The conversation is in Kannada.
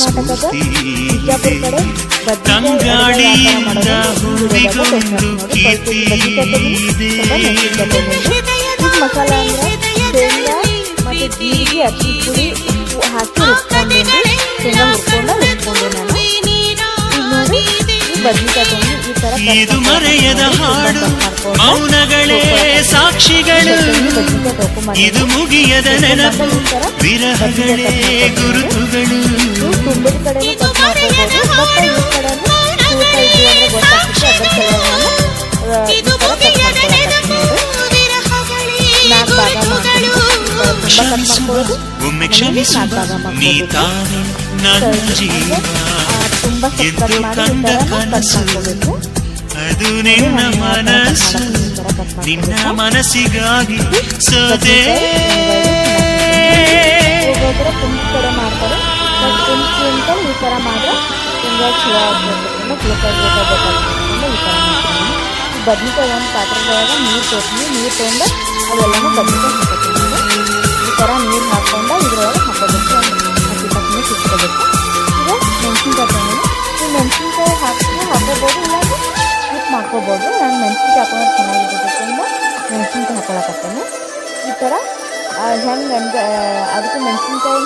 ಕರ್ನಾಟಕದ ಬಿಜಾಪುರ ಕಡೆ ತಂಗಾಳಿಯಿಂದ ಹೂವಿಗೊಂದು ಕೀರ್ತಿ ಮಸಾಲ ಅಂದ್ರೆ ಶೇಂಗಾ ಮತ್ತು ಜೀರಿಗೆ ಅಕ್ಕಿ ಪುಡಿ ಹಾಕಿ ರುಬ್ಕೊಂಡಿದ್ದು ಶೇಂಗಾ ರುಬ್ಕೊಂಡು ನಾನು ಈಗ ನೋಡಿ ಈ ಬದ್ನಿಕಾಯಿ ತೊಗೊಂಡು ಈ ಥರ ಇದು ಮರೆಯದ ಹಾಡು ಮೌನಗಳೇ ಸಾಕ್ಷಿಗಳು ಇದು ಮುಗಿಯದ ನೆನಪು ವಿರಹಗಳೇ ಗುರುತುಗಳು ತುಂಬದ ಕಡೆನೂ ಕಟ್ ಮಾಡ್ಕೊಳ್ಬೋದು ಬಟ್ ಈ ಕಡೆನೂ ಚೂಟ ಇದ್ವಿ ಅಂದರೆ ಗೊತ್ತಾಗ್ತದೆ ಅದರ ಸಲುವಾಗಿ ಈ ಥರ ಕಟ್ ಮಾಡ್ಕೊಳಕತ್ತೀನಿ ನಾಲ್ಕು ಭಾಗ ಮಾಡ್ಕೊಂಡು ತುಂಬ ಕಟ್ ಮಾಡ್ಕೊಳ್ಳೋದು ಒಮ್ಮೆ ಕ್ಷಮಿಸು ನೀ ತಾನೆ ನನ್ನ ಜೀವ ತುಂಬ ಸಕ್ಕರೆ ಮಾಡಿ ಈ ಥರ ಕಟ್ ಮಾಡ್ಕೋಬೇಕು ಅದು ನಿನ್ನ ಮನಸ್ಸು ನಿನ್ನ ಮನಸ್ಸಿಗಾಗಿ ಸೋದೆ ಒಬ್ಬೊಬ್ಬರು ಕುಂಚು ಕಡೆ ಮಾಡ್ತಾರೆ ಬಟ್ ಕುಂಚು ಅಂತ ಈ ಥರ ಮಾಡಿದ್ರೆ ತುಂಬ ಚಲೋ ಆಗ್ತದೆ ಗ್ಲೂಕೋಸ್ ಬೇಕಾಗ್ತದೆ ಈ ಥರ ಮಾಡ್ತೀನಿ ಈ ಬದ್ನಿಕಾಯಿ ಒಂದು ಪಾತ್ರೆದೊಳಗೆ ನೀರು ತೊಗೊಂಡು ಅವೆಲ್ಲನೂ ಬದ್ನಿಕಾಯಿ ಹಾಕೋತೀನಿ ಈ ಥರ ನೀರು ಹಾಕ್ಕೊಂಡು ಇದ್ರೊಳಗೆ ಹಾಕೋಬೇಕು ಹಸಿ ಪಕ್ಕನೆ ಸಿಕ್ಕೋಬೇಕು ಈಗ ಮೆಣಸಿನ್ಕಾಯಿ ತೊಗೊಂಡು ಈ ಮೆಣಸಿನ್ಕಾಯಿ ಹಾಕೋಬೋದು ಇಲ್ಲಾಂದ್ರೆ ಸ್ಕಿಪ್ ಮಾಡ್ಕೋಬೋದು ನಾನು ಮೆಣಸಿನ್ಕಾಯಿ ಹಾಕೊಂಡ್ರೆ ಚೆನ್ನಾಗಿರೋದಕ್ಕಿಂತ ಮೆಣಸಿನ್ಕಾಯಿ ಹಾಕೊಳಕತ್ತೇನೆ ಈ ಥರ ಹೆಂಗೆ ಅದಕ್ಕೆ ಮೆಣಸಿನ್ಕಾಯಿ